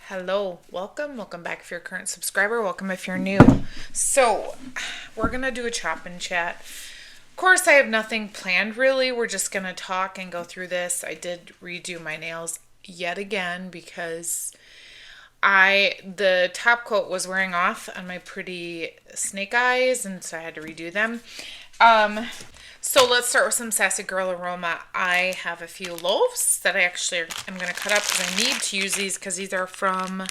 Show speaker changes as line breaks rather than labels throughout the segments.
Hello, welcome back if you're a current subscriber, welcome if you're new. So, we're gonna do a chop and chat. Of course, I have nothing planned really. We're just gonna talk and go through this. I did redo my nails yet again because the top coat was wearing off on my pretty snake eyes, and so I had to redo them. Um, so let's start with some Sassy Girl Aroma. I have a few loaves that I actually am going to cut up because I need to use these because these are from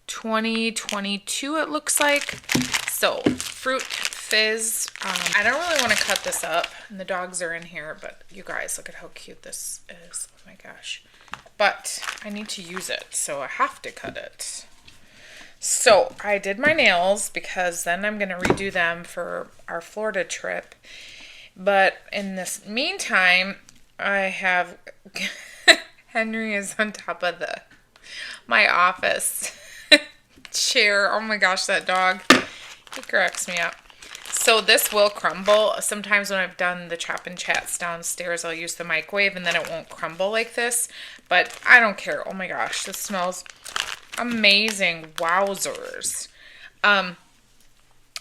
2022 it looks like. So Fruit Fizz. I don't really want to cut this up, and the dogs are in here, but you guys, look at how cute this is. Oh my gosh. But I need to use it, so I have to cut it. So I did my nails because then I'm going to redo them for our Florida trip. But in this meantime, I have Henry is on top of my office chair. Oh my gosh, that dog. He cracks me up. So this will crumble. Sometimes when I've done the chop and chats downstairs, I'll use the microwave and then it won't crumble like this. But I don't care. Oh my gosh, this smells amazing. Wowzers.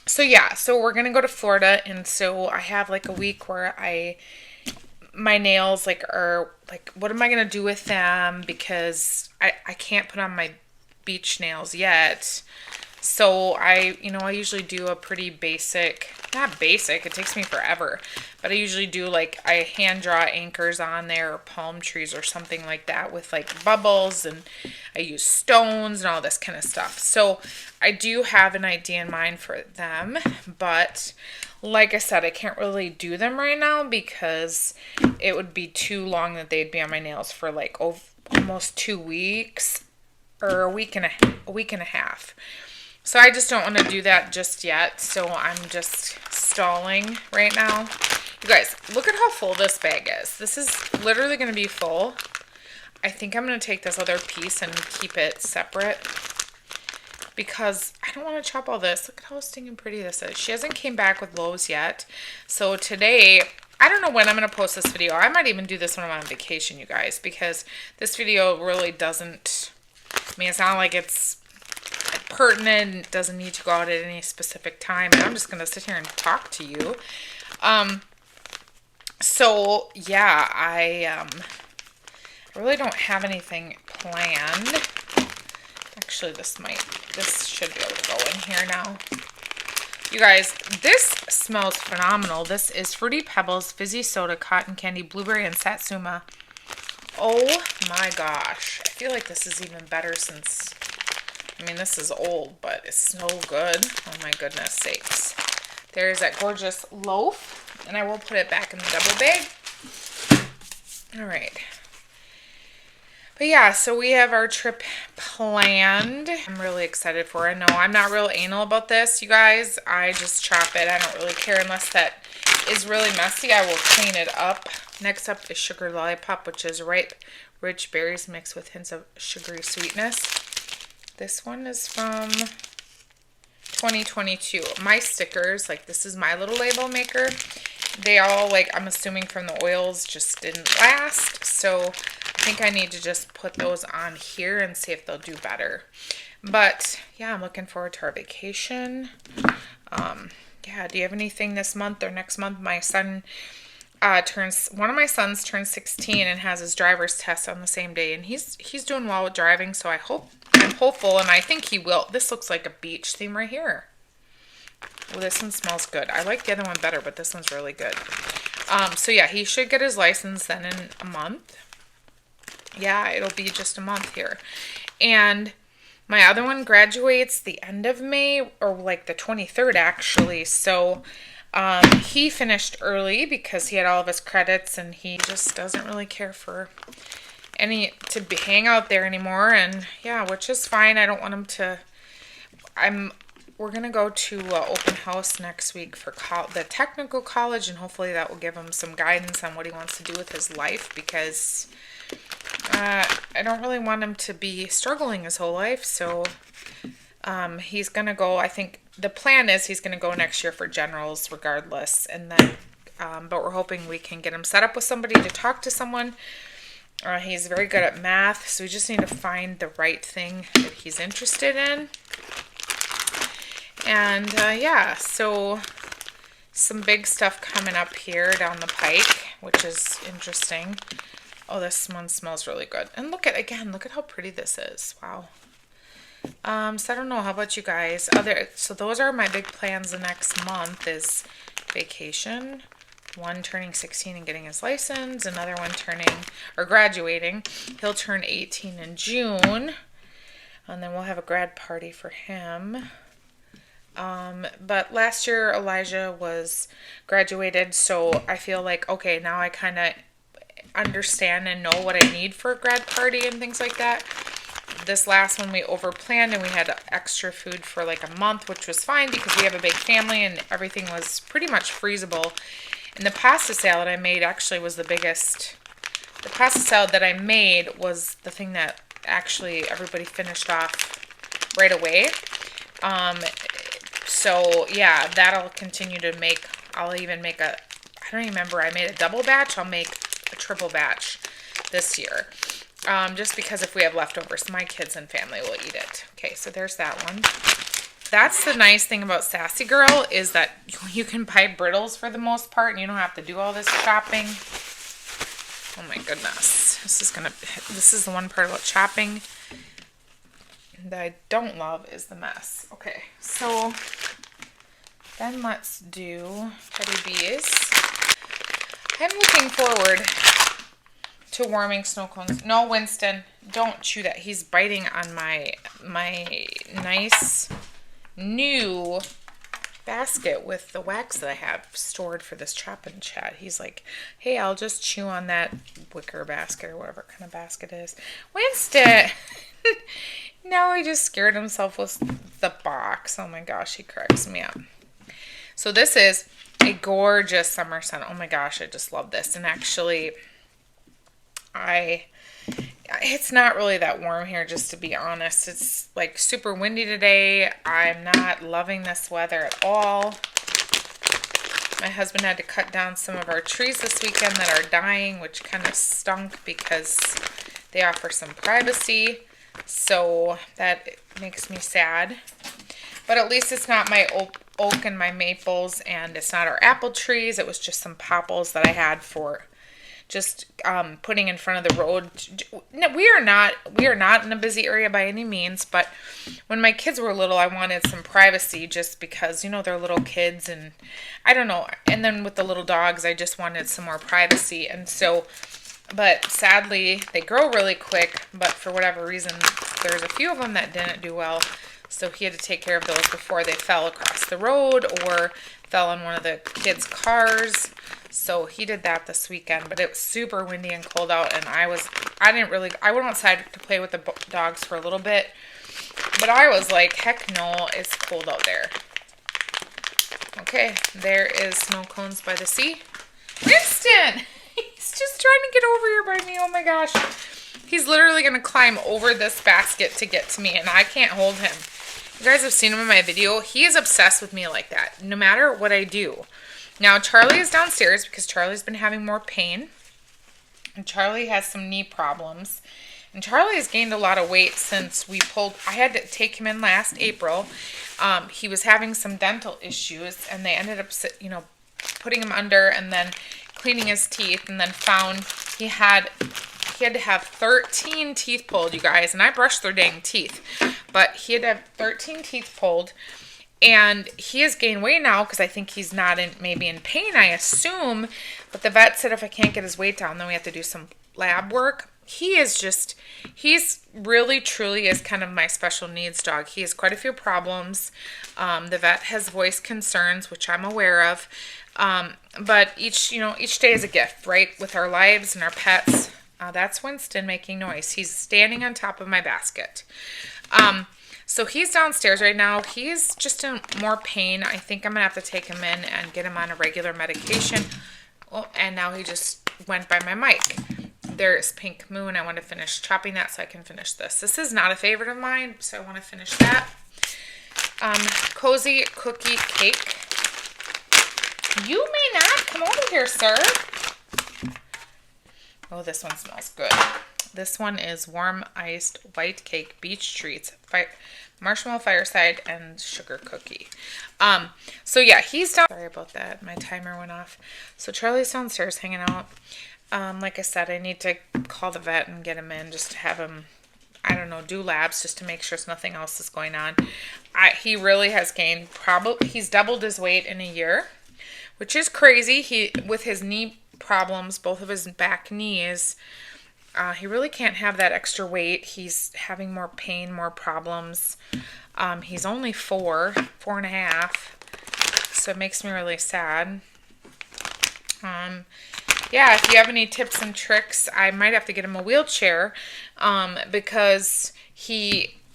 So yeah, so we're gonna go to Florida, and so I have like a week where my nails are what am I gonna do with them, because I can't put on my beach nails yet. So I usually do a pretty basic, not basic, it takes me forever, but I usually do I hand draw anchors on there, or palm trees or something like that with bubbles, and I use stones and all this kind of stuff. So I do have an idea in mind for them, but like I said, I can't really do them right now because it would be too long that they'd be on my nails for almost 2 weeks, or a week and a half. So I just don't want to do that just yet. So I'm just stalling right now. You guys, look at how full this bag is. This is literally going to be full. I think I'm going to take this other piece and keep it separate because I don't want to chop all this. Look at how stinking pretty this is. She hasn't came back with loaves yet. So today, I don't know when I'm going to post this video. I might even do this when I'm on vacation, you guys, because this video really doesn't, it's not like it's pertinent. It doesn't need to go out at any specific time, and I'm just gonna sit here and talk to you. So yeah, I really don't have anything planned. Actually, this should be able to go in here now. You guys, this smells phenomenal. This is Fruity Pebbles, Fizzy Soda, Cotton Candy, Blueberry, and Satsuma. Oh my gosh, I feel like this is even better since, this is old, but it's so good. Oh my goodness sakes. There's that gorgeous loaf, and I will put it back in the double bag. All right. But yeah, so we have our trip planned. I'm really excited for it. No, I'm not real anal about this, you guys. I just chop it. I don't really care unless that is really messy. I will clean it up. Next up is Sugar Lollipop, which is ripe, rich berries mixed with hints of sugary sweetness. This one is from 2022. My stickers, this is my little label maker. They all, I'm assuming from the oils, just didn't last. So I think I need to just put those on here and see if they'll do better. But yeah, I'm looking forward to our vacation. Yeah, do you have anything this month or next month? My son one of my sons turns 16 and has his driver's test on the same day, and he's doing well with driving, so I'm hopeful, and I think he will. This looks like a beach theme right here. Well, this one smells good. I like the other one better, but this one's really good. So yeah, he should get his license then in a month. Yeah, it'll be just a month here. And my other one graduates the end of May, or the 23rd actually. So he finished early because he had all of his credits, and he just doesn't really care for hang out there anymore. And yeah, which is fine. I don't want him to. We're gonna go to open house next week for the technical college, and hopefully that will give him some guidance on what he wants to do with his life, because I don't really want him to be struggling his whole life. So he's gonna go. I think the plan is he's gonna go next year for generals regardless, and then but we're hoping we can get him set up with somebody to talk to someone He's very good at math, so we just need to find the right thing that he's interested in. And yeah, so some big stuff coming up here down the pike, which is interesting. Oh, this one smells really good. And look at how pretty this is. Wow. So I don't know, how about you guys? So those are my big plans the next month is vacation. One turning 16 and getting his license, another one graduating. He'll turn 18 in June, and then we'll have a grad party for him. But last year Elijah was graduated, so I feel like, okay, now I kind of understand and know what I need for a grad party and things like that. This last one we overplanned and we had extra food for like a month, which was fine because we have a big family and everything was pretty much freezable. And the pasta salad I made actually was the biggest. The pasta salad that I made was the thing that actually everybody finished off right away. So yeah, that'll continue to make. I'll even make I don't even remember, I made a double batch. I'll make a triple batch this year. Just because if we have leftovers, my kids and family will eat it. Okay, so there's that one. That's the nice thing about Sassy Girl is that you can buy brittles for the most part and you don't have to do all this chopping. Oh my goodness. This is the one part about chopping that I don't love is the mess. Okay, so then let's do Teddy Bees. I'm looking forward to warming snow cones. No, Winston, don't chew that. He's biting on my nice new basket with the wax that I have stored for this chop and chat. He's like, hey, I'll just chew on that wicker basket or whatever kind of basket it is. Winston! Now he just scared himself with the box. Oh my gosh, he cracks me up. So this is a gorgeous summer sun. Oh my gosh, I just love this. And actually, it's not really that warm here, just to be honest. It's like super windy today. I'm not loving this weather at all. My husband had to cut down some of our trees this weekend that are dying, which kind of stunk because they offer some privacy. So that makes me sad. But at least it's not my oak and my maples, and it's not our apple trees. It was just some popples that I had for just putting in front of the road. No, we are not in a busy area by any means, but when my kids were little, I wanted some privacy just because, you know, they're little kids and I don't know. And then with the little dogs, I just wanted some more privacy. And so, but sadly, they grow really quick, but for whatever reason, there's a few of them that didn't do well. So he had to take care of those before they fell across the road or fell on one of the kids' cars. So he did that this weekend, but it was super windy and cold out, and I went outside to play with the dogs for a little bit, but I was like, heck no, it's cold out there. Okay, there is snow cones by the sea. Winston! He's just trying to get over here by me, oh my gosh. He's literally going to climb over this basket to get to me, and I can't hold him. You guys have seen him in my video. He is obsessed with me like that, no matter what I do. Now, Charlie is downstairs because Charlie's been having more pain. And Charlie has some knee problems. And Charlie has gained a lot of weight since I had to take him in last April. He was having some dental issues, and they ended up, putting him under and then cleaning his teeth, and then found he had to have 13 teeth pulled, you guys. And I brushed their dang teeth. But he had to have 13 teeth pulled. And he has gained weight now because I think he's not maybe in pain, I assume. But the vet said if I can't get his weight down, then we have to do some lab work. He's really, truly is kind of my special needs dog. He has quite a few problems. The vet has voiced concerns, which I'm aware of. But each day is a gift, right? With our lives and our pets. That's Winston making noise. He's standing on top of my basket. So he's downstairs right now. He's just in more pain. I think I'm going to have to take him in and get him on a regular medication. Oh, and now he just went by my mic. There's Pink Moon. I want to finish chopping that so I can finish this. This is not a favorite of mine, so I want to finish that. Cozy Cookie Cake. You may not come over here, sir. Oh, this one smells good. This one is warm iced white cake beach treats, marshmallow fireside, and sugar cookie. So yeah, he's down. Sorry about that. My timer went off. So Charlie's downstairs hanging out. Like I said, I need to call the vet and get him in just to have him, I don't know, do labs just to make sure nothing else is going on. He really has gained, he's doubled his weight in a year, which is crazy. With his knee problems, both of his back knees, he really can't have that extra weight. He's having more pain, more problems. He's only 4.5, so it makes me really sad. Yeah, if you have any tips and tricks, I might have to get him a wheelchair, because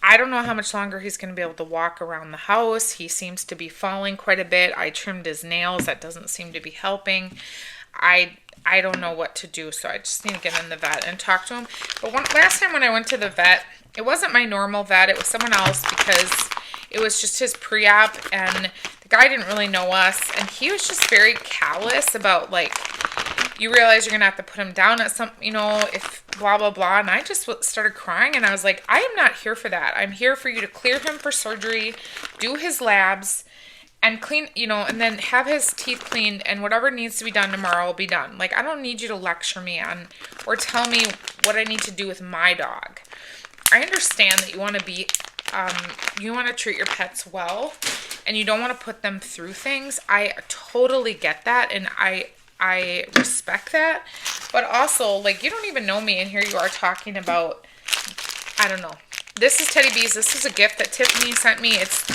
I don't know how much longer he's going to be able to walk around the house. He seems to be falling quite a bit. I trimmed his nails. That doesn't seem to be helping. I don't know what to do, so I just need to get in the vet and talk to him. But last time when I went to the vet, it wasn't my normal vet. It was someone else because it was just his pre-op, and the guy didn't really know us, and he was just very callous about, like, you realize you're going to have to put him down at some, if blah, blah, blah. And I just started crying, and I was like, I am not here for that. I'm here for you to clear him for surgery, do his labs, and clean, and then have his teeth cleaned, and whatever needs to be done tomorrow will be done. Like, I don't need you to lecture me on or tell me what I need to do with my dog. I understand that you want to treat your pets well, and you don't want to put them through things. I totally get that, and I respect that. But also, like, you don't even know me, and here you are talking about, I don't know. This is Teddy Bees. This is a gift that Tiffany sent me. It's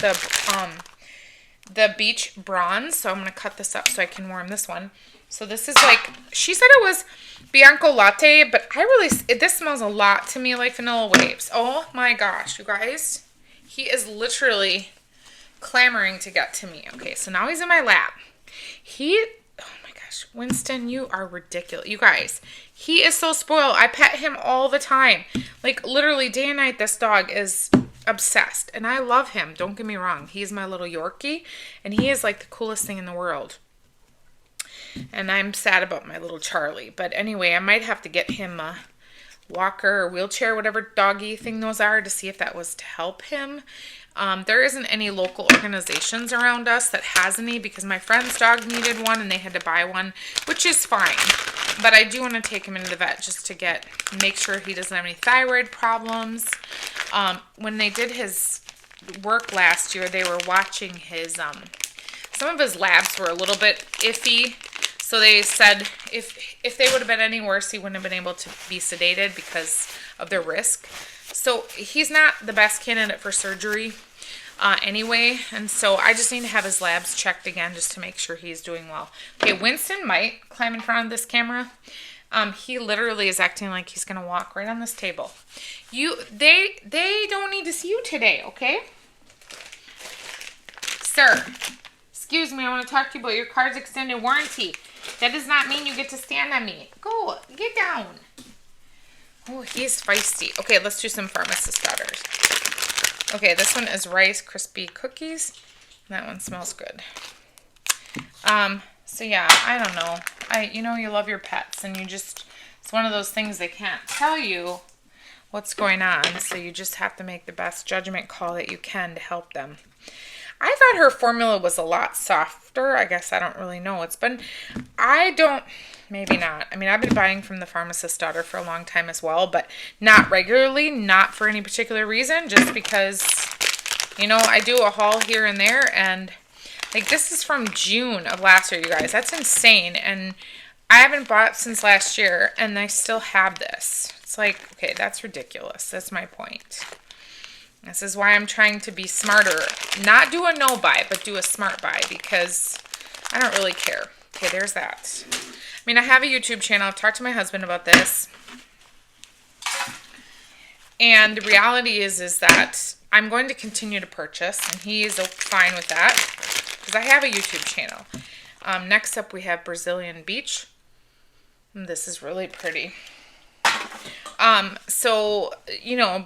the beach bronze, so I'm going to cut this up so I can warm this one. So this is like, she said it was Bianco Latte, but this smells a lot to me like Vanilla Waves. Oh my gosh, you guys. He is literally clamoring to get to me. Okay, so now he's in my lap. Oh my gosh, Winston, you are ridiculous. You guys, he is so spoiled. I pet him all the time. Like, literally day and night, this dog is obsessed, and I love him. Don't get me wrong. He's my little Yorkie, and he is like the coolest thing in the world. And I'm sad about my little Charlie. But anyway, I might have to get him a walker or wheelchair, whatever doggy thing those are, to see if that was to help him. There isn't any local organizations around us that has any, because my friend's dog needed one and they had to buy one, which is fine. But I do want to take him into the vet just to make sure he doesn't have any thyroid problems. When they did his work last year, they were watching his, some of his labs were a little bit iffy. So they said if they would have been any worse, he wouldn't have been able to be sedated because of the risk. So he's not the best candidate for surgery anyway. And so I just need to have his labs checked again just to make sure he's doing well. Okay, Winston might climb in front of this camera. He literally is acting like he's going to walk right on this table. They don't need to see you today, okay? Sir, excuse me, I want to talk to you about your car's extended warranty. That does not mean you get to stand on me. Go, get down. Oh, he's feisty. Okay, let's do some pharmacist starters. Okay, this one is Rice Krispie Cookies. That one smells good. So yeah, I don't know. You love your pets, and it's one of those things they can't tell you what's going on, so you just have to make the best judgment call that you can to help them. I thought her formula was a lot softer. I guess I don't really know. Maybe not. I mean, I've been buying from the pharmacist daughter for a long time as well, but not regularly, not for any particular reason, just because, I do a haul here and there, and like this is from June of last year, you guys. That's insane, and I haven't bought since last year, and I still have this. It's like, okay, that's ridiculous. That's my point. This is why I'm trying to be smarter. Not do a no buy, but do a smart buy, because I don't really care. Okay, there's that. I mean, I have a YouTube channel. I've talked to my husband about this. And the reality is that I'm going to continue to purchase, and he is fine with that, because I have a YouTube channel. Next up, we have Brazilian Beach. This is really pretty.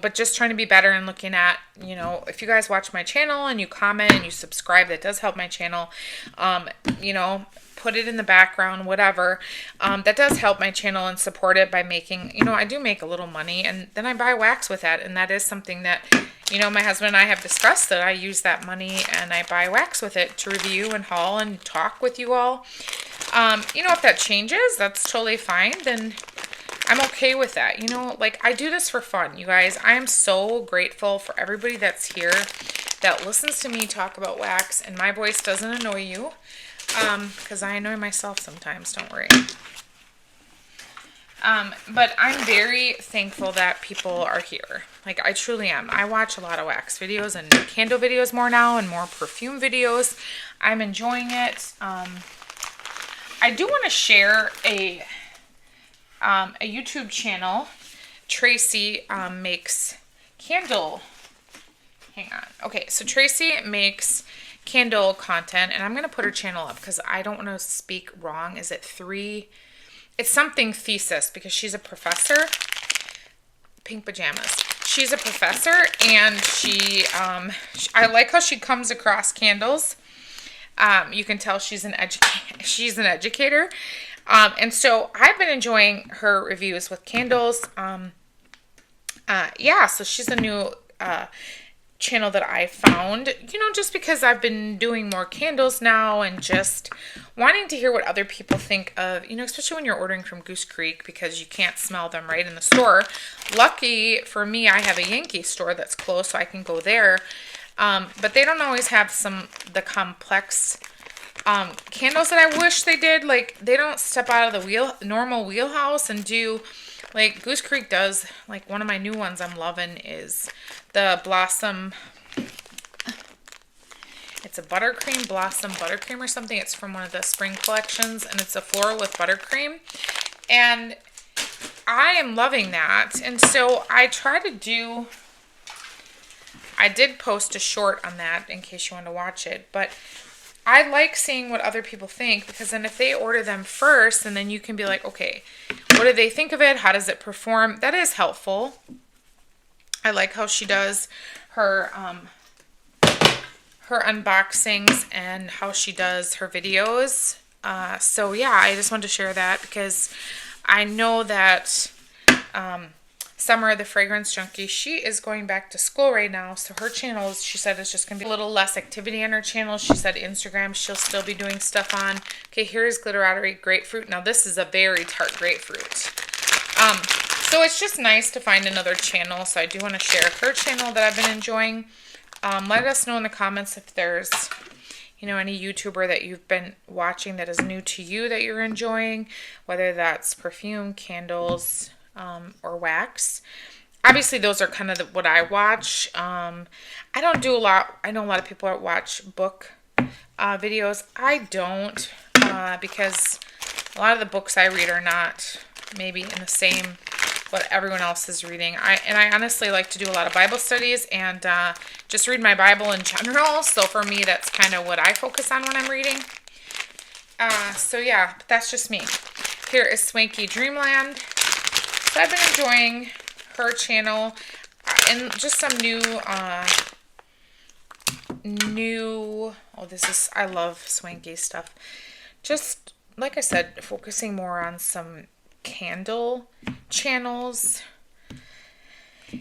But just trying to be better and looking at, if you guys watch my channel and you comment and you subscribe, that does help my channel. put it in the background, whatever. That does help my channel and support it by making, I do make a little money, and then I buy wax with that. And that is something that, my husband and I have discussed, that I use that money and I buy wax with it to review and haul and talk with you all. If that changes, that's totally fine. Then I'm okay with that. Like, I do this for fun, you guys. I am so grateful for everybody that's here that listens to me talk about wax, and my voice doesn't annoy you, because I annoy myself sometimes, don't worry. But I'm very thankful that people are here. Like, I truly am. I watch a lot of wax videos and candle videos more now, and more perfume videos. I'm enjoying it. I do want to share a YouTube channel. Tracy makes candle. Hang on. Okay, so Tracy makes candle content, and I'm going to put her channel up because I don't want to speak wrong. Is it 3? It's something thesis, because she's a professor. Pink pajamas. She's a professor, and I like how she comes across candles. You can tell she's an educator. And so I've been enjoying her reviews with candles. So she's a new channel that I found, just because I've been doing more candles now, and just wanting to hear what other people think of, especially when you're ordering from Goose Creek, because you can't smell them right in the store. Lucky for me, I have a Yankee store that's close, so I can go there. But they don't always have the complex candles that I wish they did. Like, they don't step out of the normal wheelhouse and do, like Goose Creek does. Like, one of my new ones I'm loving is the Blossom. It's a Blossom Buttercream or something. It's from one of the spring collections, and it's a floral with buttercream. And I am loving that. And so I did post a short on that in case you want to watch it, but I like seeing what other people think, because then if they order them first, and then you can be like, okay, what do they think of it? How does it perform? That is helpful. I like how she does her unboxings and how she does her videos. So yeah, I just wanted to share that, because I know that Summer, the fragrance junkie, she is going back to school right now, so her channel, she said, is just going to be a little less activity on her channel. She said Instagram she'll still be doing stuff on. Okay, here's Glitterati Grapefruit. Now, this is a very tart grapefruit. So it's just nice to find another channel, so I do want to share her channel that I've been enjoying. Let us know in the comments if there's, any YouTuber that you've been watching that is new to you that you're enjoying, whether that's perfume, candles, or wax. Obviously, those are kind of what I watch. I don't do a lot. I know a lot of people that watch book videos. I don't, because a lot of the books I read are not maybe in the same what everyone else is reading. I honestly like to do a lot of Bible studies and just read my Bible in general. So for me, that's kind of what I focus on when I'm reading. So yeah, but that's just me. Here is Swanky Dreamland. So I've been enjoying her channel, and just some I love Swanky stuff. Just, like I said, focusing more on some candle channels.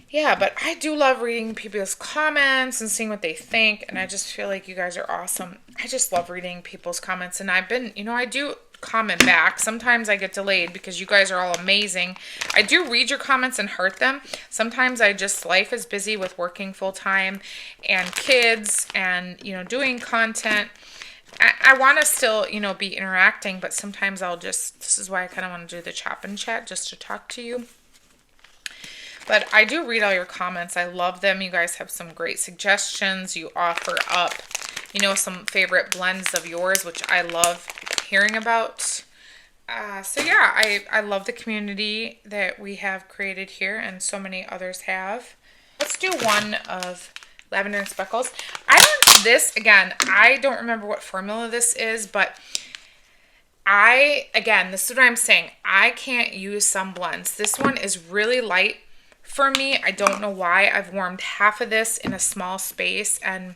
Yeah, but I do love reading people's comments and seeing what they think, and I just feel like you guys are awesome. I just love reading people's comments, and I've been, I do comment back. Sometimes I get delayed because you guys are all amazing. I do read your comments and heart them. Sometimes life is busy with working full time and kids and, doing content. I want to still, be interacting, but sometimes this is why I kind of want to do the chop and chat, just to talk to you. But I do read all your comments. I love them. You guys have some great suggestions. You offer up, some favorite blends of yours, which I love hearing about. So yeah, I love the community that we have created here, and so many others have. Let's do one of Lavender and Speckles. I don't remember what formula this is, but this is what I'm saying. I can't use some blends. This one is really light for me. I don't know why. I've warmed half of this in a small space, and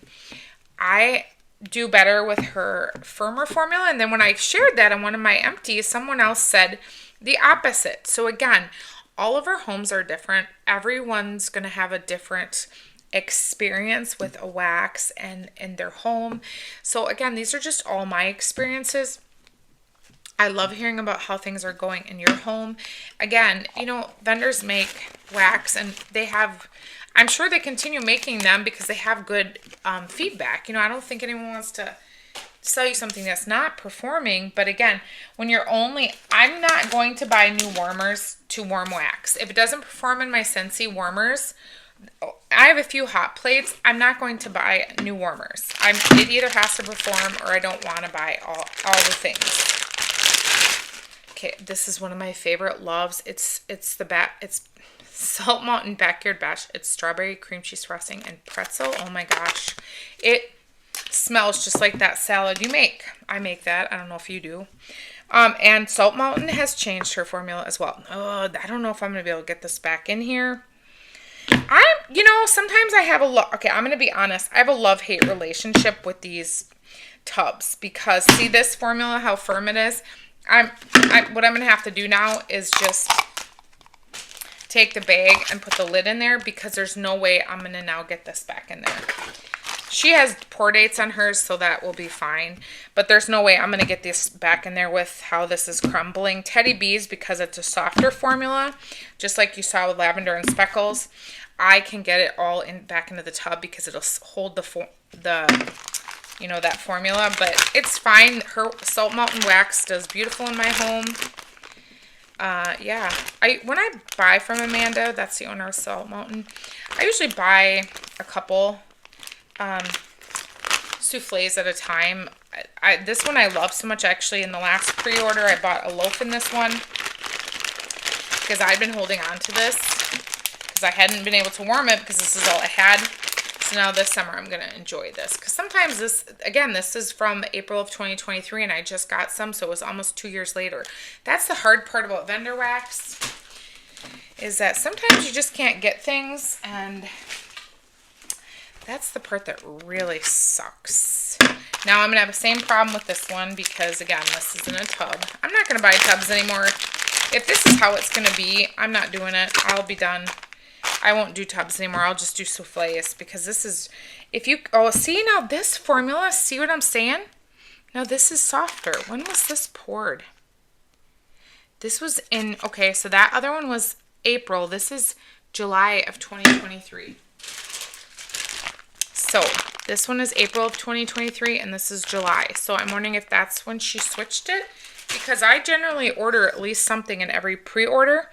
I do better with her firmer formula. And then when I shared that on one of my empties, someone else said the opposite. So again, all of our homes are different. Everyone's going to have a different experience with a wax and in their home. So again, these are just all my experiences. I love hearing about how things are going in your home. Again, you know, vendors make wax and they have, I'm sure they continue making them because they have good feedback. You know, I don't think anyone wants to sell you something that's not performing. But again, when you're only, I'm not going to buy new warmers to warm wax. If it doesn't perform in my Scentsy warmers, I have a few hot plates. I'm not going to buy new warmers. It either has to perform or I don't want to buy all the things. Okay, this is one of my favorite loves. It's Salt Mountain Backyard Bash. It's strawberry cream cheese frosting and pretzel. Oh my gosh. It smells just like that salad you make. I make that. I don't know if you do. And Salt Mountain has changed her formula as well. Oh, I don't know if I'm going to be able to get this back in here. You know, sometimes I have okay, I'm going to be honest. I have a love-hate relationship with these tubs because see this formula, how firm it is? What I'm going to have to do now is just take the bag and put the lid in there because there's no way I'm going to now get this back in there. She has pour dates on hers, so that will be fine. But there's no way I'm going to get this back in there with how this is crumbling. Teddy Bees, because it's a softer formula, just like you saw with Lavender and Speckles, I can get it all back into the tub because it'll hold you know, that formula. But it's fine. Her Salt Mountain wax does beautiful in my home. Yeah. When I buy from Amanda, that's the owner of Salt Mountain, I usually buy a couple souffles at a time. This one I love so much. Actually, in the last pre-order, I bought a loaf in this one because I'd been holding on to this because I hadn't been able to warm it because this is all I had. So now this summer I'm going to enjoy this because sometimes this is from April of 2023 and I just got some, so it was almost 2 years later. That's the hard part about vendor wax, is that sometimes you just can't get things, and that's the part that really sucks. Now I'm going to have the same problem with this one because, again, this is in a tub. I'm not going to buy tubs anymore. If this is how it's going to be, I'm not doing it. I'll be done. I won't do tubs anymore. I'll just do souffles because this is, see now this formula, see what I'm saying? Now this is softer. When was this poured? This was in, okay, so that other one was April. This is July of 2023. So this one is April of 2023 and this is July. So I'm wondering if that's when she switched it because I generally order at least something in every pre-order.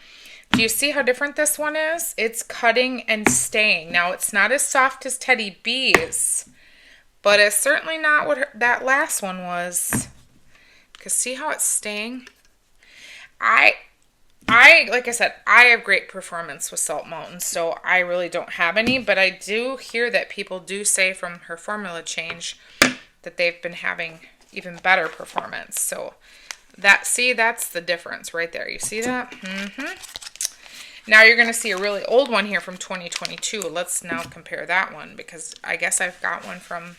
Do you see how different this one is? It's cutting and staying. Now it's not as soft as Teddy Bees, but it's certainly not what that last one was. Because see how it's staying? Like I said, I have great performance with Salt Mountain, so I really don't have any, but I do hear that people do say from her formula change that they've been having even better performance. So that's the difference right there. You see that? Now you're going to see a really old one here from 2022. Let's now compare that one because I guess I've got one from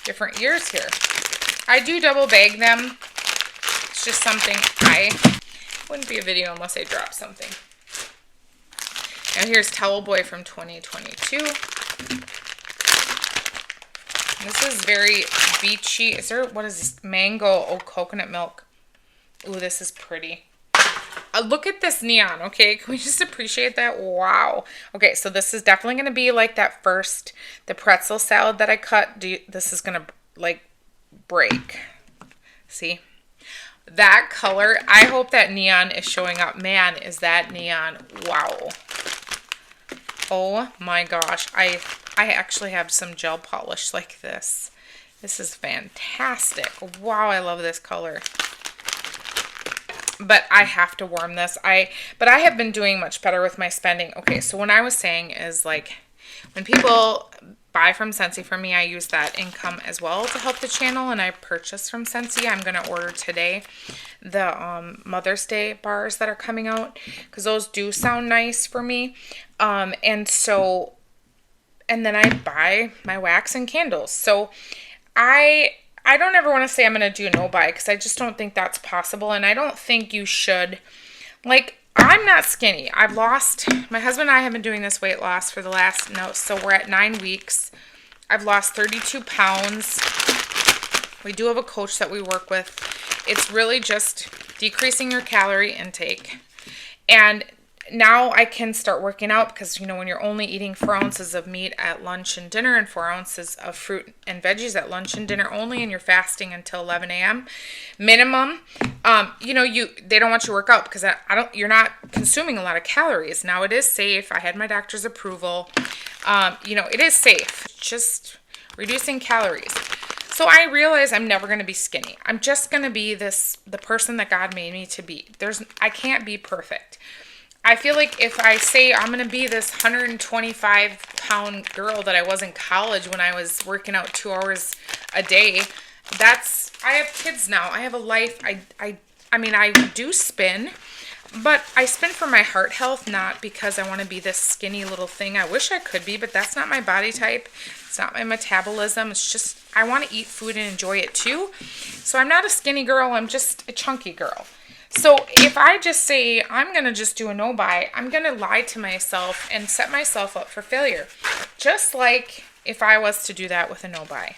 different years here. I do double bag them. It's just something wouldn't be a video unless I drop something. Now here's Towel Boy from 2022. This is very beachy. What is this? Mango, coconut milk. Ooh, this is pretty. Look at this neon, okay? Can we just appreciate that? Wow. Okay, so this is definitely going to be like the pretzel salad that I cut. This is going to, like, break. See? That color, I hope that neon is showing up. Man, is that neon. Wow. Oh my gosh. I actually have some gel polish like this. This is fantastic. Wow, I love this color. But I have to warm this. But I have been doing much better with my spending. Okay, so what I was saying is, like, when people buy from Scentsy from me, I use that income as well to help the channel, and I purchase from Scentsy. I'm going to order today the Mother's Day bars that are coming out because those do sound nice for me. And then I buy my wax and candles. So I don't ever want to say I'm going to do no buy because I just don't think that's possible, and I don't think you should. Like, I'm not skinny. I've lost, my husband and I have been doing this weight loss for the last, no, so we're at 9 weeks. I've lost 32 pounds. We do have a coach that we work with. It's really just decreasing your calorie intake. And now I can start working out because, you know, when you're only eating 4 ounces of meat at lunch and dinner and 4 ounces of fruit and veggies at lunch and dinner only, and you're fasting until 11 a.m. minimum, you know, they don't want you to work out because you're not consuming a lot of calories. Now it is safe. I had my doctor's approval. You know, it is safe. Just reducing calories. So I realize I'm never going to be skinny. I'm just going to be the person that God made me to be. I can't be perfect. I feel like if I say I'm going to be this 125-pound girl that I was in college when I was working out 2 hours a day, I have kids now. I have a life. I mean, I do spin, but I spin for my heart health, not because I want to be this skinny little thing. I wish I could be, but that's not my body type. It's not my metabolism. It's just I want to eat food and enjoy it too. So I'm not a skinny girl. I'm just a chunky girl. So if I just say I'm going to just do a no buy, I'm going to lie to myself and set myself up for failure. Just like if I was to do that with a no buy.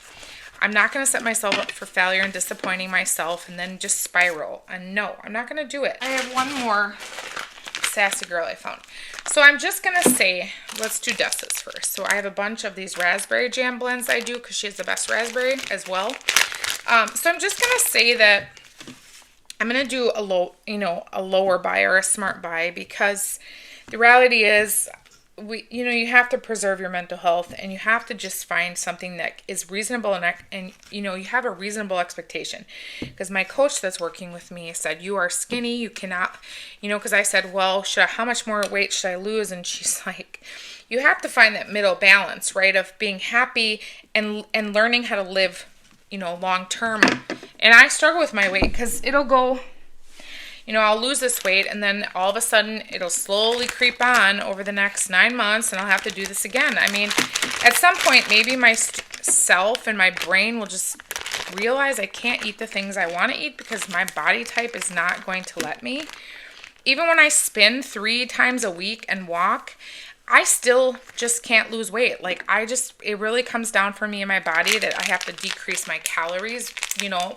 I'm not going to set myself up for failure and disappointing myself and then just spiral. And no, I'm not going to do it. I have one more sassy girl I found. So I'm just going to say, let's do Dessa's first. So I have a bunch of these raspberry jam blends I do because she has the best raspberry as well. So I'm just going to say that I'm going to do a lower buy or a smart buy because the reality is you have to preserve your mental health and you have to just find something that is reasonable and you have a reasonable expectation. Because my coach that's working with me said, you are skinny, you cannot, because I said, well, how much more weight should I lose? And she's like, you have to find that middle balance, right? Of being happy and learning how to live, long term. And I struggle with my weight because it'll go, I'll lose this weight and then all of a sudden it'll slowly creep on over the next 9 months and I'll have to do this again. I mean, at some point, maybe my self and my brain will just realize I can't eat the things I want to eat because my body type is not going to let me. Even when I spin 3 times a week and walk, I still just can't lose weight. Like it really comes down for me and my body that I have to decrease my calories,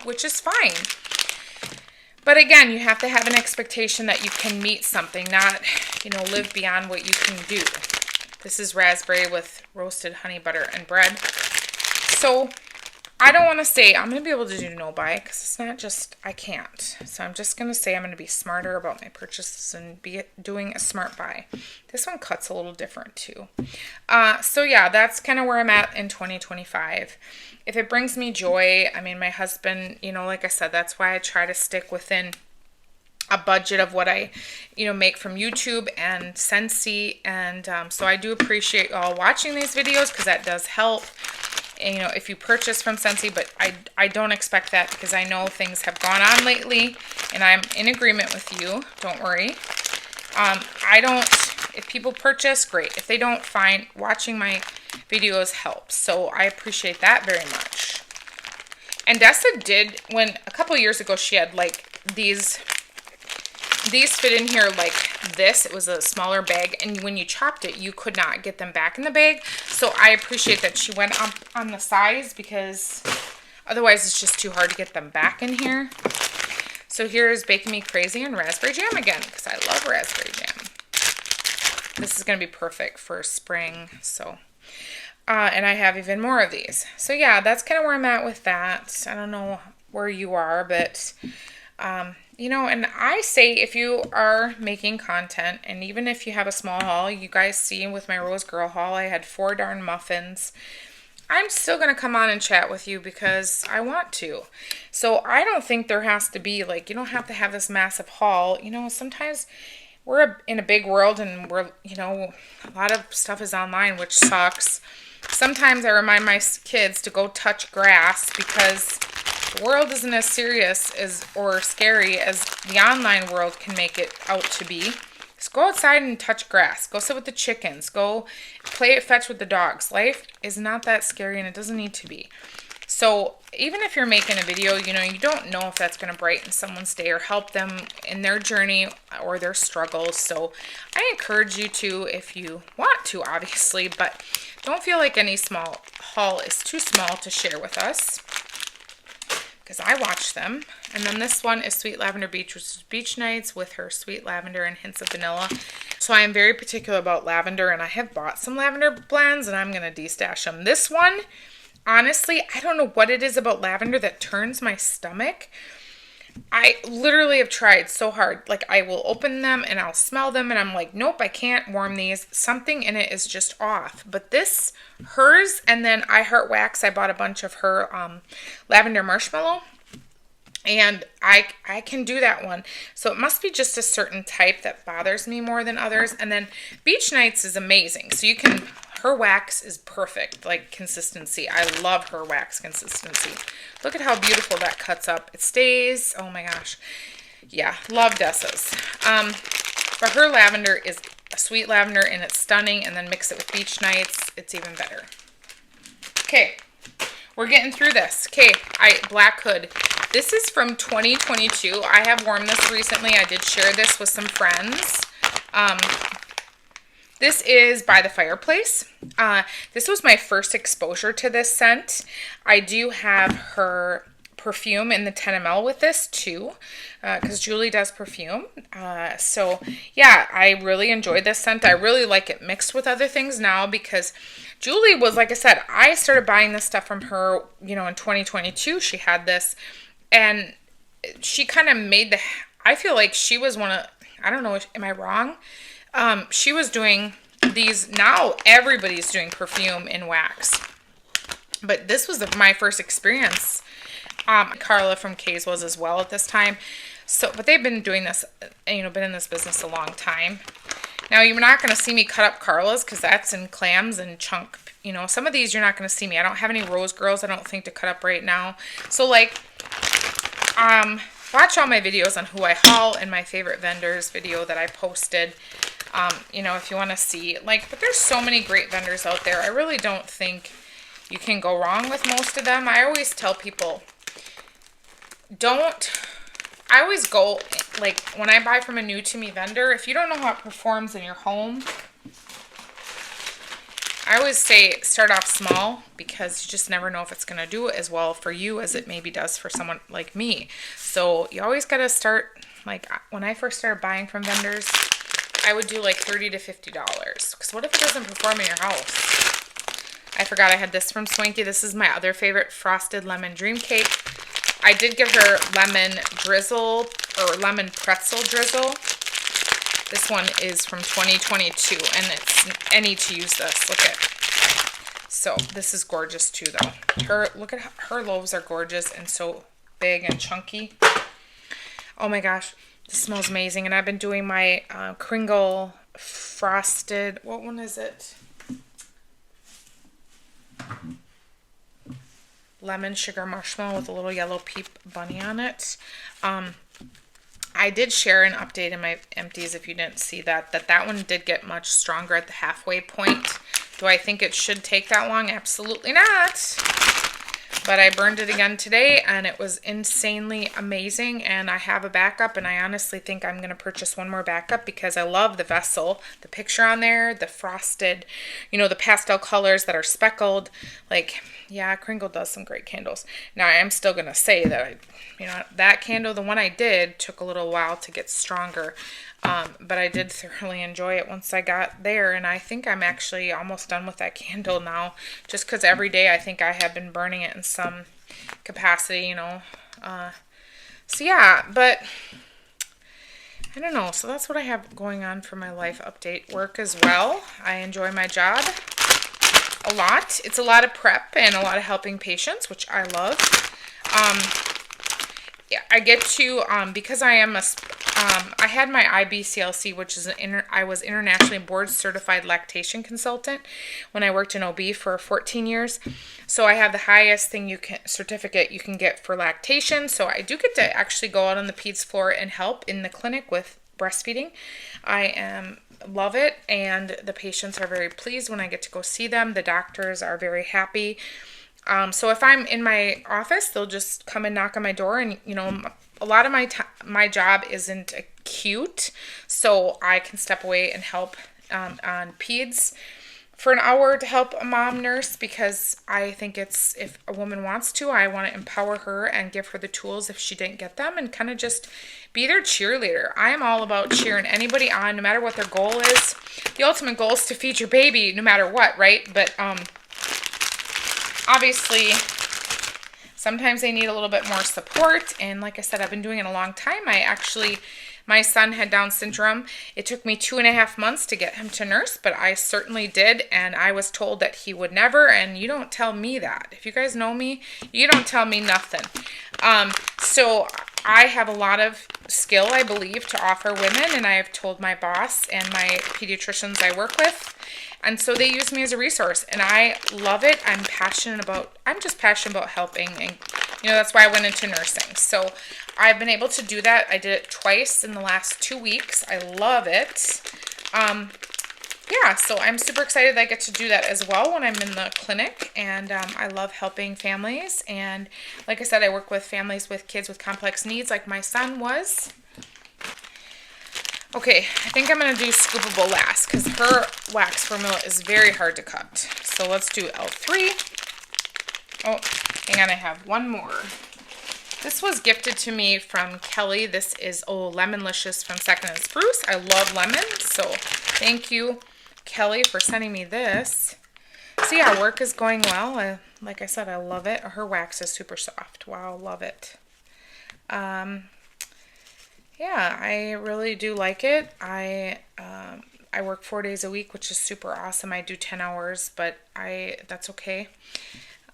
which is fine. But again, you have to have an expectation that you can meet something, not, live beyond what you can do. This is raspberry with roasted honey butter and bread. So I don't want to say I'm going to be able to do no buy because it's not just, I can't. So I'm just going to say I'm going to be smarter about my purchases and be doing a smart buy. This one cuts a little different too. So yeah, that's kind of where I'm at in 2025. If it brings me joy, I mean, my husband, like I said, that's why I try to stick within a budget of what I, make from YouTube and Scentsy. And so I do appreciate y'all watching these videos because that does help. And, if you purchase from Scentsy, but I don't expect that because I know things have gone on lately and I'm in agreement with you. Don't worry. If people purchase, great. If they don't, fine. Watching my videos helps. So I appreciate that very much. And Dessa did, a couple years ago, she had like these fit in here like this. It was a smaller bag. And when you chopped it, you could not get them back in the bag. So I appreciate that she went up on the size because otherwise it's just too hard to get them back in here. So here's Baking Me Crazy and raspberry jam again because I love raspberry jam. This is going to be perfect for spring. So, and I have even more of these. So yeah, that's kind of where I'm at with that. I don't know where you are, but, and I say if you are making content and even if you have a small haul, you guys see with my Rose Girl haul, I had 4 darn muffins. I'm still going to come on and chat with you because I want to. So I don't think there has to be you don't have to have this massive haul. Sometimes we're in a big world and we're, a lot of stuff is online, which sucks. Sometimes I remind my kids to go touch grass because the world isn't as serious or scary as the online world can make it out to be. Just go outside and touch grass. Go sit with the chickens. Go play fetch with the dogs. Life is not that scary and it doesn't need to be. So even if you're making a video, you know, you don't know if that's going to brighten someone's day or help them in their journey or their struggles. So I encourage you to, if you want to, obviously, but don't feel like any small haul is too small to share with us, because I watch them. And then this one is Sweet Lavender Beach, which is beach nights with her sweet lavender and hints of vanilla. So I am very particular about lavender, and I have bought some lavender blends, and I'm going to de-stash them. This one, honestly, I don't know what it is about lavender that turns my stomach. I literally have tried so hard. Like, I will open them and I'll smell them and I'm like, nope, I can't warm these. Something in it is just off. But this, hers, and then I Heart Wax, I bought a bunch of her lavender marshmallow. And I can do that one. So it must be just a certain type that bothers me more than others. And then Beach Nights is amazing. So you can, her wax is perfect, like consistency. I love her wax consistency. Look at how beautiful that cuts up. It stays, oh my gosh. Yeah, love Dessa's. But her lavender is a sweet lavender and it's stunning. And then mix it with Beach Nights, it's even better. Okay, we're getting through this. Okay, Black Hood. This is from 2022. I have worn this recently. I did share this with some friends. This is By the Fireplace. This was my first exposure to this scent. I do have her perfume in the 10 ml with this too, because Julie does perfume. So yeah, I really enjoyed this scent. I really like it mixed with other things now, because Julie was, like I said, I started buying this stuff from her, you know, in 2022. She had this, and she kind of made I feel like she was one of, I don't know, am I wrong? She was doing these, now everybody's doing perfume in wax. But this was my first experience. Carla from Kay's was as well at this time. So, but they've been doing this, you know, been in this business a long time. Now, you're not going to see me cut up Carla's because that's in clams and chunk. You know, some of these you're not going to see me. I don't have any Rose Girls, I don't think, to cut up right now. So, like, watch all my videos on who I haul and my favorite vendors video that I posted. You know, if you want to see, like, but there's so many great vendors out there. I really don't think you can go wrong with most of them. I always tell people, I always go, like, when I buy from a new to me vendor, if you don't know how it performs in your home, I always say start off small, because you just never know if it's going to do as well for you as it maybe does for someone like me. So you always got to start, like, when I first started buying from vendors, I would do like $30 to $50, because what if it doesn't perform in your house? I forgot I had this from Swanky. This is my other favorite, Frosted Lemon Dream Cake. I did give her lemon drizzle, or lemon pretzel drizzle. This one is from 2022, and I need to use this. Look at, so this is gorgeous too, though. Look at her loaves are gorgeous and so big and chunky. Oh my gosh, this smells amazing. And I've been doing my Kringle frosted. What one is it? Lemon sugar marshmallow with a little yellow peep bunny on it. I did share an update in my empties, if you didn't see that one did get much stronger at the halfway point. Do I think it should take that long? Absolutely not. But I burned it again today, and it was insanely amazing, and I have a backup, and I honestly think I'm going to purchase one more backup because I love the vessel, the picture on there, the frosted, you know, the pastel colors that are speckled. Like, yeah, Kringle does some great candles. Now, I am still going to say that, that candle, the one I did, took a little while to get stronger. But I did thoroughly enjoy it once I got there, and I think I'm actually almost done with that candle now, just because every day I think I have been burning it in some capacity, so yeah, but I don't know. So that's what I have going on for my life update work as well. I enjoy my job a lot. It's a lot of prep and a lot of helping patients, which I love. Yeah, I get to, because I am I had my IBCLC, which is I was internationally board certified lactation consultant when I worked in OB for 14 years. So I have the highest certificate you can get for lactation. So I do get to actually go out on the peds floor and help in the clinic with breastfeeding. I love it, and the patients are very pleased when I get to go see them. The doctors are very happy. So if I'm in my office, they'll just come and knock on my door, and a lot of my job isn't acute, so I can step away and help on peds for an hour to help a mom nurse, because I think if a woman wants to, I want to empower her and give her the tools if she didn't get them, and kind of just be their cheerleader. I am all about cheering anybody on, no matter what their goal is. The ultimate goal is to feed your baby no matter what, right? But obviously, sometimes they need a little bit more support, and like I said, I've been doing it a long time. My son had Down syndrome. It took me 2.5 months to get him to nurse, but I certainly did, and I was told that he would never, and you don't tell me that. If you guys know me, you don't tell me nothing. So I have a lot of skill, I believe, to offer women, and I have told my boss and my pediatricians I work with, and so they use me as a resource, and I love it. I'm just passionate about helping, and that's why I went into nursing. So I've been able to do that. I did it twice in the last 2 weeks. I love it. Yeah, so I'm super excited that I get to do that as well when I'm in the clinic, and I love helping families. And like I said, I work with families with kids with complex needs like my son was. Okay, I think I'm going to do scoopable last because her wax formula is very hard to cut. So let's do L3. Oh, hang on, I have one more. This was gifted to me from Kelly. This is Lemonlicious from Second and Spruce. I love lemon, so thank you, Kelly, for sending me this. So yeah, work is going well. Like I said, I love it. Her wax is super soft. Wow, love it. Yeah, I really do like it. I work 4 days a week, which is super awesome. I do 10 hours, but that's okay.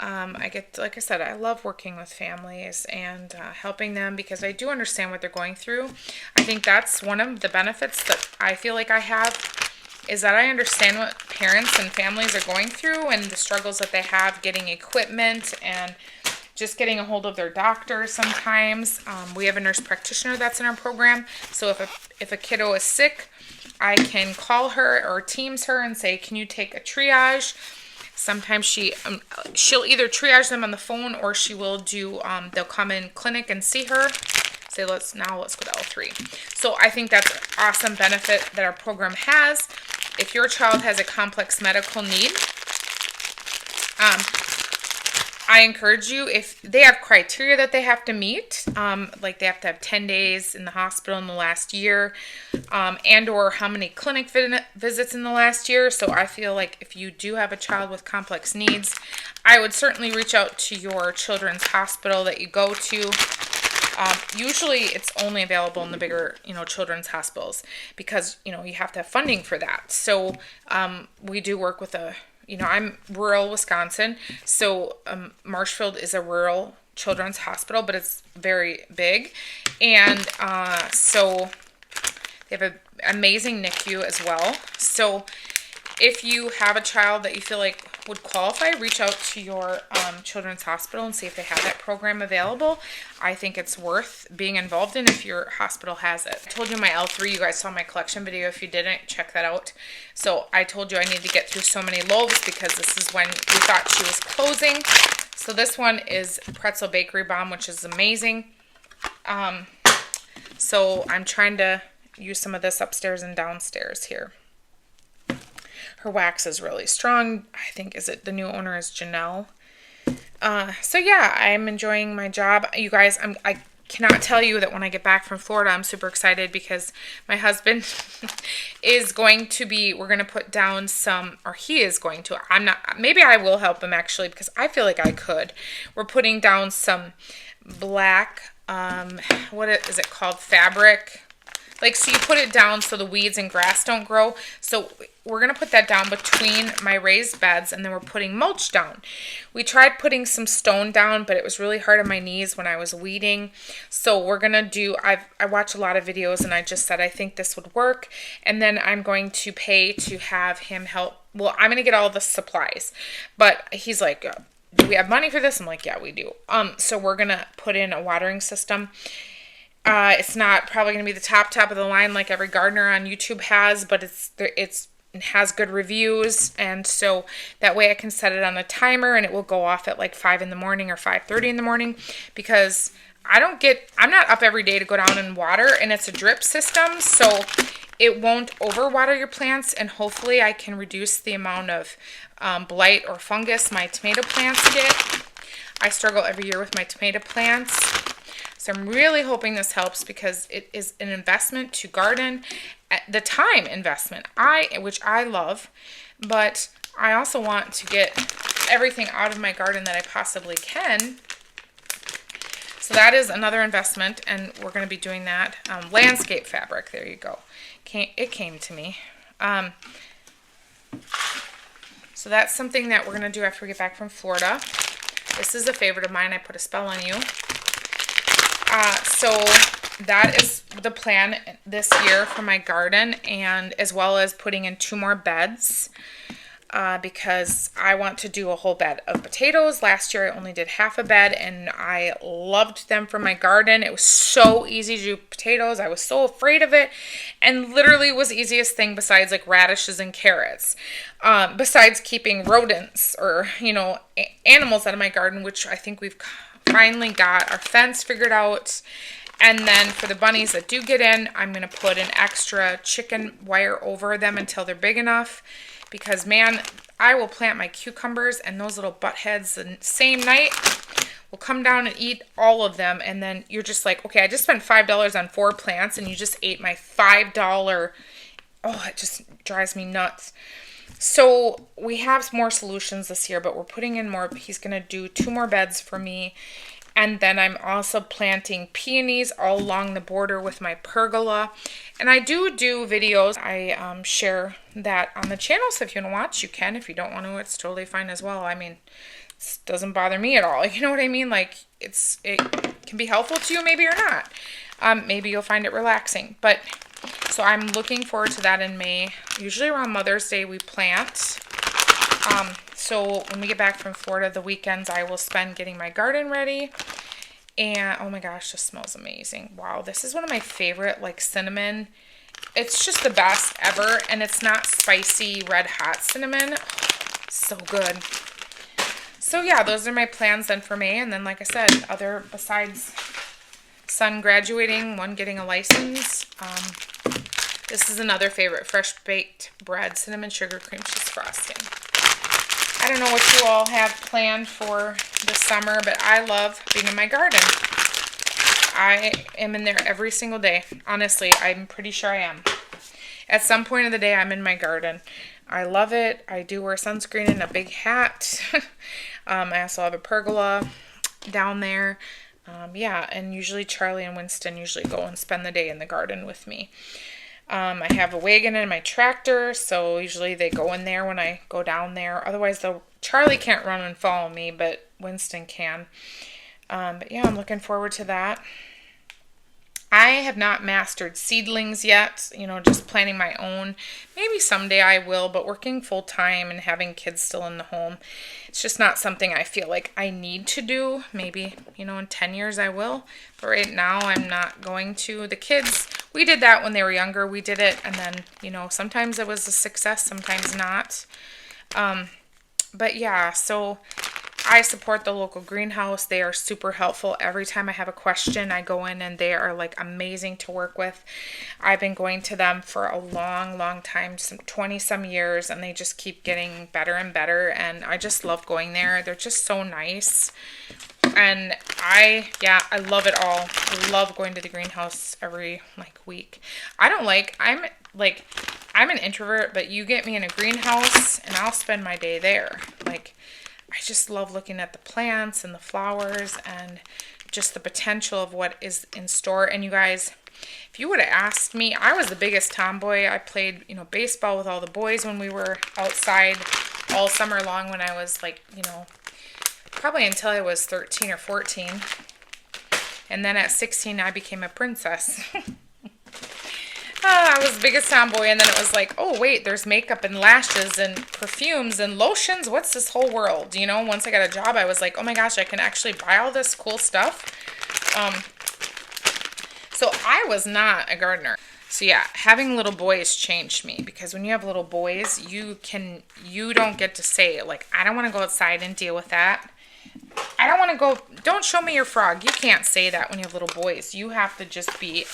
Like I said, I love working with families and helping them because I do understand what they're going through. I think that's one of the benefits that I feel like I have, is that I understand what parents and families are going through and the struggles that they have getting equipment and just getting a hold of their doctor sometimes. We have a nurse practitioner that's in our program, so if a kiddo is sick, I can call her or Teams her and say, can you take a triage? Sometimes she'll either triage them on the phone, or she will do, they'll come in clinic and see her. Say, let's go to L3. So I think that's an awesome benefit that our program has. If your child has a complex medical need, I encourage you, if they have criteria that they have to meet, like they have to have 10 days in the hospital in the last year, and or how many clinic visits in the last year. So I feel like if you do have a child with complex needs, I would certainly reach out to your children's hospital that you go to. Usually it's only available in the bigger, children's hospitals because, you have to have funding for that. So we do work with I'm rural Wisconsin, so Marshfield is a rural children's hospital, but it's very big. And so they have an amazing NICU as well. So if you have a child that you feel like would qualify, reach out to your children's hospital and see if they have that program available. I think it's worth being involved in if your hospital has it. I told you my L3, you guys saw my collection video. If you didn't, check that out. So I told you I need to get through so many loaves because this is when we thought she was closing. So this one is pretzel bakery bomb, which is amazing. So I'm trying to use some of this upstairs and downstairs here. Her wax is really strong. I think, the new owner is Janelle. So yeah, I'm enjoying my job. You guys, I cannot tell you that when I get back from Florida, I'm super excited because my husband is going to be, we're going to put down some, or he is going to, maybe I will help him actually because I feel like I could. We're putting down some black, what is it called? Fabric. So you put it down so the weeds and grass don't grow. So we're going to put that down between my raised beds, and then we're putting mulch down. We tried putting some stone down, but it was really hard on my knees when I was weeding. So we're going to do, I watch a lot of videos, and I just said I think this would work. And then I'm going to pay to have him help. Well, I'm going to get all the supplies. But he's like, do we have money for this? I'm like, yeah, we do. So we're going to put in a watering system. It's not probably going to be the top of the line like every gardener on YouTube has, but it's has good reviews, and so that way I can set it on a timer and it will go off at like 5 in the morning or 5:30 in the morning, because I'm not up every day to go down and water, and it's a drip system, so it won't overwater your plants, and hopefully I can reduce the amount of blight or fungus my tomato plants get. I struggle every year with my tomato plants. So I'm really hoping this helps, because it is an investment to garden, the time investment, which I love, but I also want to get everything out of my garden that I possibly can. So that is another investment, and we're going to be doing that. Landscape fabric, there you go. It came to me. So that's something that we're going to do after we get back from Florida. This is a favorite of mine. I put a spell on you. So that is the plan this year for my garden, and as well as putting in 2 more beds, because I want to do a whole bed of potatoes. Last year I only did half a bed, and I loved them for my garden. It was so easy to do potatoes. I was so afraid of it, and literally was the easiest thing besides like radishes and carrots, besides keeping rodents or, you know, animals out of my garden, which I think we've finally got our fence figured out. And then for the bunnies that do get in, I'm going to put an extra chicken wire over them until they're big enough, because man, I will plant my cucumbers, and those little butt heads the same night will come down and eat all of them, and then you're just like, okay, I just spent $5 on 4 plants and you just ate my $5. Oh, it just drives me nuts. So we have some more solutions this year, but we're putting in more. He's going to do 2 more beds for me. And then I'm also planting peonies all along the border with my pergola. And I do videos. I share that on the channel, so if you want to watch, you can. If you don't want to, it's totally fine as well. I mean, it doesn't bother me at all. You know what I mean? Like, it can be helpful to you, maybe or not. Maybe you'll find it relaxing. But so I'm looking forward to that in May. Usually around Mother's Day we plant. So when we get back from Florida, the weekends I will spend getting my garden ready. And oh my gosh, this smells amazing. Wow, this is one of my favorite, like cinnamon. It's just the best ever, and it's not spicy red hot cinnamon. So good. So yeah, those are my plans then for May. And then like I said, besides son graduating, one getting a license. This is another favorite, fresh baked bread, cinnamon sugar cream cheese frosting. I don't know what you all have planned for the summer, but I love being in my garden. I am in there every single day. Honestly, I'm pretty sure I am. At some point of the day, I'm in my garden. I love it. I do wear sunscreen and a big hat. I also have a pergola down there. Yeah, and usually Charlie and Winston usually go and spend the day in the garden with me. I have a wagon and my tractor, so usually they go in there when I go down there. Otherwise, Charlie can't run and follow me, but Winston can. But yeah, I'm looking forward to that. I have not mastered seedlings yet, you know, just planting my own. Maybe someday I will, but working full time and having kids still in the home, it's just not something I feel like I need to do. Maybe, you know, in 10 years I will, but right now I'm not going to. The kids, we did that when they were younger. We did it, and then, you know, sometimes it was a success, sometimes not. But yeah, so I support the local greenhouse. They are super helpful. Every time I have a question, I go in and they are like amazing to work with. I've been going to them for a long, long time, some 20 some years, and they just keep getting better and better. And I just love going there. They're just so nice. And I love it all. I love going to the greenhouse every week. I'm an introvert, but you get me in a greenhouse and I'll spend my day there. I just love looking at the plants and the flowers and just the potential of what is in store. And you guys, if you would have asked me, I was the biggest tomboy. I played, baseball with all the boys when we were outside all summer long when I was probably until I was 13 or 14. And then at 16, I became a princess. I was the biggest tomboy, and then it was like, oh, wait, there's makeup and lashes and perfumes and lotions. What's this whole world? Once I got a job, I was like, oh my gosh, I can actually buy all this cool stuff. So I was not a gardener. So yeah, having little boys changed me, because when you have little boys, you don't get to say, like, I don't want to go outside and deal with that. I don't want to go, don't show me your frog. You can't say that when you have little boys. You have to just be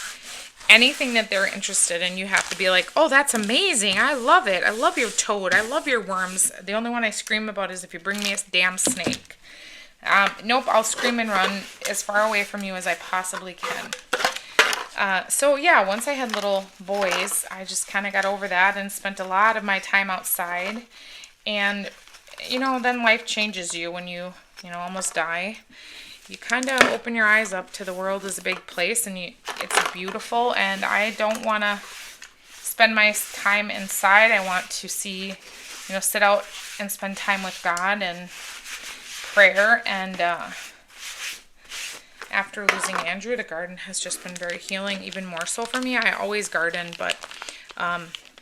anything that they're interested in. You have to be like, oh, that's amazing. I love it. I love your toad. I love your worms. The only one I scream about is if you bring me a damn snake. Nope, I'll scream and run as far away from you as I possibly can. So yeah, once I had little boys, I just kind of got over that and spent a lot of my time outside. And, you know, then life changes you when you almost die. You kind of open your eyes up to the world as a big place, and it's beautiful. And I don't want to spend my time inside. I want to sit out and spend time with God and prayer. And after losing Andrew, the garden has just been very healing, even more so for me. I always garden, but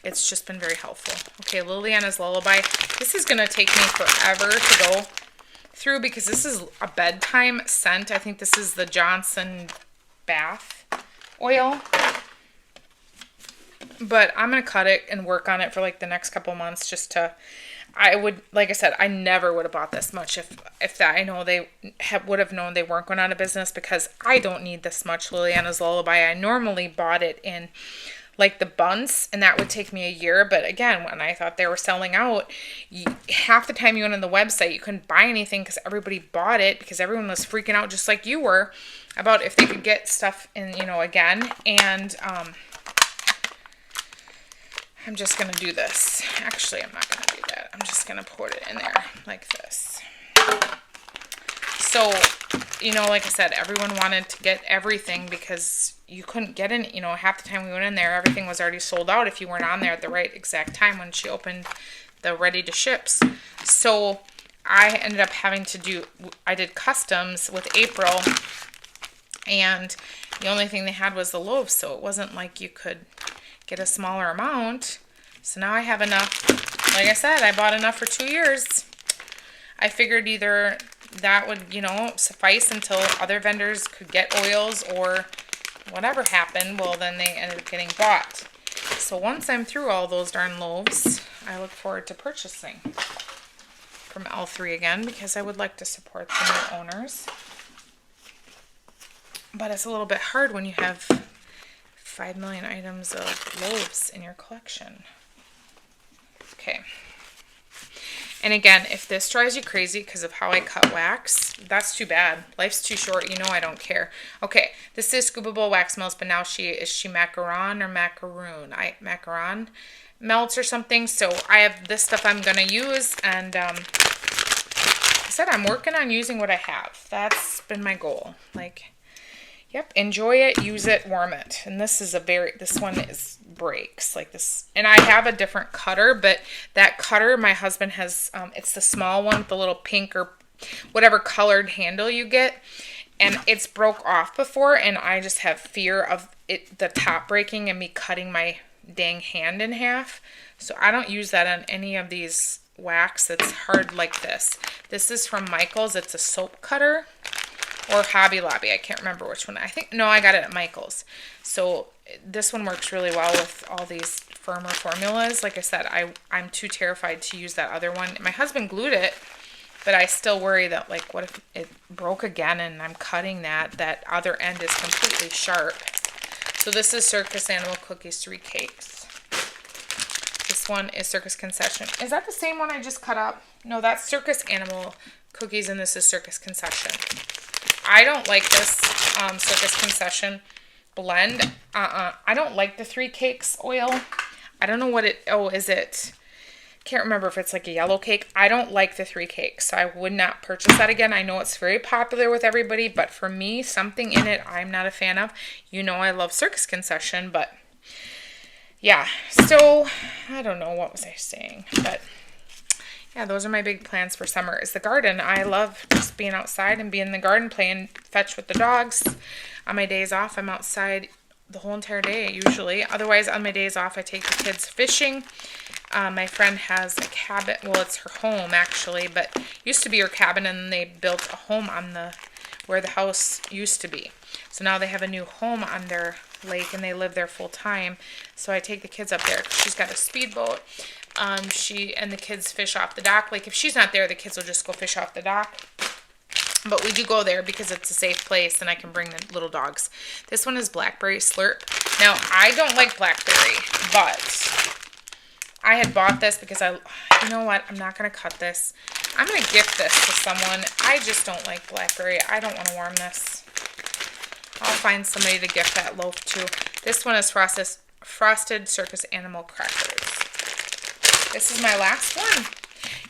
it's just been very helpful. Okay, Liliana's Lullaby. This is going to take me forever to go through because this is a bedtime scent. I think this is the Johnson bath oil. But I'm going to cut it and work on it for like the next couple months just to... like I said, I never would have bought this much if I know they would have known they weren't going out of business, because I don't need this much Liliana's Lullaby. I normally bought it in like the bunts, and that would take me a year. But again, when I thought they were selling out, half the time you went on the website, you couldn't buy anything because everybody bought it, because everyone was freaking out just like you were about if they could get stuff in, again. And I'm just going to do this. Actually, I'm not going to do that. I'm just going to put it in there like this. So, like I said, everyone wanted to get everything because you couldn't get in, half the time we went in there, everything was already sold out if you weren't on there at the right exact time when she opened the ready to ships. So I ended up I did customs with April, and the only thing they had was the loaves, so it wasn't like you could get a smaller amount. So now I have enough. Like I said, I bought enough for 2 years. I figured either that would, suffice until other vendors could get oils, or whatever happened, well, then they ended up getting bought. So once I'm through all those darn loaves, I look forward to purchasing from L3 again, because I would like to support the new owners. But it's a little bit hard when you have 5 million items of loaves in your collection. Okay. And again, if this drives you crazy because of how I cut wax, that's too bad. Life's too short. I don't care. Okay, this is Scoopable Wax Melts, but now is she macaron or macaroon? Macaron melts or something. So I have this stuff I'm going to use, and like I said, I'm working on using what I have. That's been my goal. Yep, enjoy it, use it, warm it. And this one breaks like this. And I have a different cutter, but that cutter my husband has, it's the small one with the little pink or whatever colored handle you get. And it's broke off before, and I just have fear of the top breaking and me cutting my dang hand in half. So I don't use that on any of these wax that's hard like this. This is from Michael's. It's a soap cutter. Or Hobby Lobby. I can't remember which one. I got it at Michael's. So this one works really well with all these firmer formulas. Like I said, I'm too terrified to use that other one. My husband glued it, but I still worry that, what if it broke again and I'm cutting that other end is completely sharp. So this is Circus Animal Cookies 3 cakes. This one is Circus Concession. Is that the same one I just cut up? No, that's Circus Animal Cookies, and this is Circus Concession. I don't like this Circus Concession blend. I don't like the 3 cakes oil. I don't know what is it? Can't remember if it's like a yellow cake. I don't like the 3 cakes, so I would not purchase that again. I know it's very popular with everybody, but for me, something in it I'm not a fan of. I love Circus Concession, but yeah. So, I don't know, what was I saying? But yeah, those are my big plans for summer, is the garden. I love just being outside and being in the garden, playing fetch with the dogs. On my days off, I'm outside the whole entire day, usually. Otherwise, on my days off, I take the kids fishing. My friend has a cabin. Well, it's her home, actually, but used to be her cabin, and they built a home on where the house used to be. So now they have a new home on their lake and they live there full time. So I take the kids up there. She's got a speedboat. She and the kids fish off the dock. Like if she's not there, the kids will just go fish off the dock. But we do go there because it's a safe place and I can bring the little dogs. This one is Blackberry Slurp. Now, I don't like blackberry, but I had bought this because you know what? I'm not going to cut this. I'm going to gift this to someone. I just don't like blackberry. I don't want to warm this. I'll find somebody to gift that loaf to. This one is Frosted Circus Animal Crackers. This is my last one.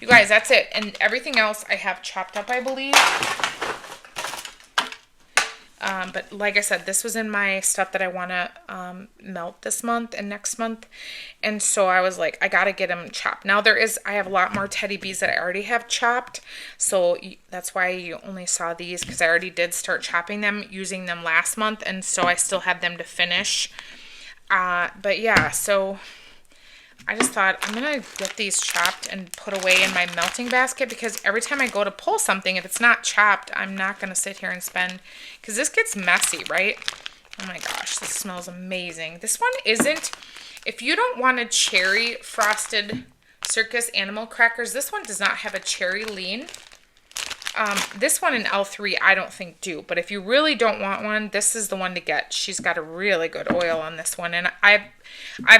You guys, that's it. And everything else I have chopped up, I believe. But like I said, this was in my stuff that I want to melt this month and next month. And so I was like, I got to get them chopped. Now I have a lot more teddy bees that I already have chopped. So that's why you only saw these, because I already did start chopping them, using them last month. And so I still have them to finish. But yeah, so I just thought I'm going to get these chopped and put away in my melting basket, because every time I go to pull something, if it's not chopped, I'm not going to sit here and spend, because this gets messy, right? Oh my gosh, this smells amazing. This one isn't, if you don't want a cherry Frosted Circus Animal Crackers, this one does not have a cherry lean. This one in L3 I don't think do, but if you really don't want one, this is the one to get. She's got a really good oil on this one, and I've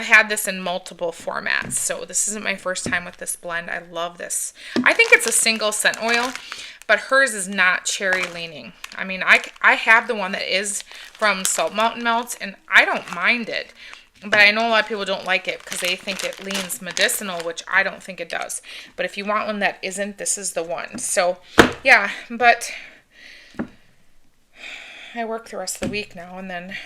had this in multiple formats, so this isn't my first time with this blend. I love this. I think it's a single scent oil, but hers is not cherry leaning. I mean, I have the one that is from Salt Mountain Melts, and I don't mind it. But I know a lot of people don't like it because they think it leans medicinal, which I don't think it does. But if you want one that isn't, this is the one. So, yeah, but I work the rest of the week now, and then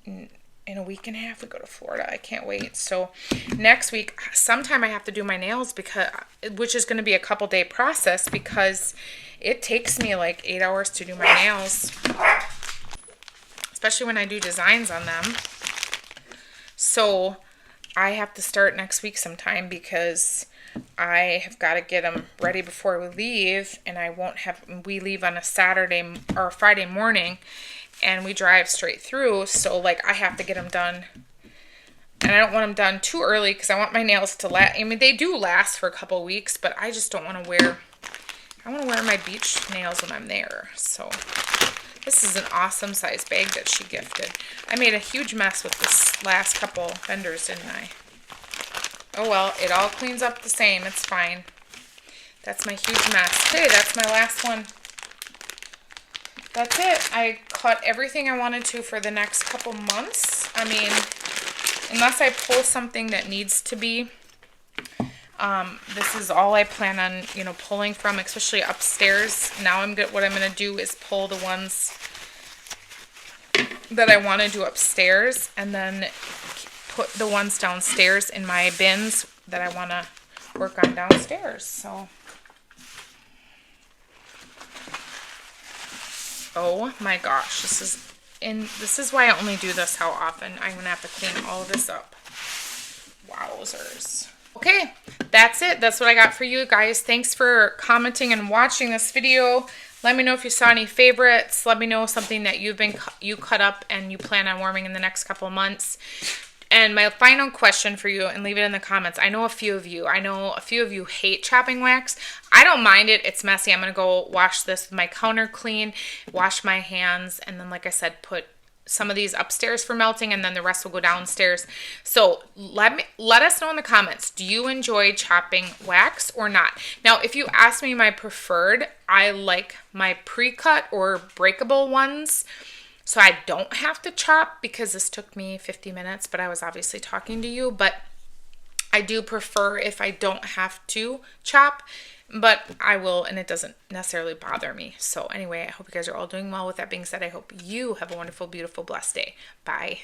in a week and a half we go to Florida. I can't wait. So next week, sometime I have to do my nails, which is going to be a couple-day process, because it takes me like 8 hours to do my nails, especially when I do designs on them. So I have to start next week sometime, because I have got to get them ready before we leave, and we leave on a Saturday or Friday morning, and we drive straight through. So like I have to get them done, and I don't want them done too early, because I want my nails to last. I mean, they do last for a couple of weeks, but I just don't want to I want to wear my beach nails when I'm there. So this is an awesome size bag that she gifted. I made a huge mess with this last couple vendors, didn't I? Oh well, it all cleans up the same. It's fine. That's my huge mess. Okay, that's my last one. That's it. I cut everything I wanted to for the next couple months. I mean, unless I pull something that needs to be, this is all I plan on, pulling from, especially upstairs. Now what I'm going to do is pull the ones that I want to do upstairs, and then put the ones downstairs in my bins that I want to work on downstairs. So, oh my gosh, this is why I only do this how often. I'm going to have to clean all of this up. Wowzers. Okay, that's it. That's what I got for you guys. Thanks for commenting and watching this video. Let me know if you saw any favorites. Let me know something that you cut up and you plan on warming in the next couple of months. And my final question for you, and leave it in the comments. I know a few of you hate chopping wax. I don't mind it. It's messy. I'm going to go wash this with my counter clean, wash my hands, and then, like I said, put some of these upstairs for melting, and then the rest will go downstairs. So let us know in the comments, do you enjoy chopping wax or not? Now, if you ask me my preferred, I like my pre-cut or breakable ones, so I don't have to chop, because this took me 50 minutes, but I was obviously talking to you. But I do prefer if I don't have to chop, but I will, and it doesn't necessarily bother me. So anyway, I hope you guys are all doing well. With that being said, I hope you have a wonderful, beautiful, blessed day. Bye.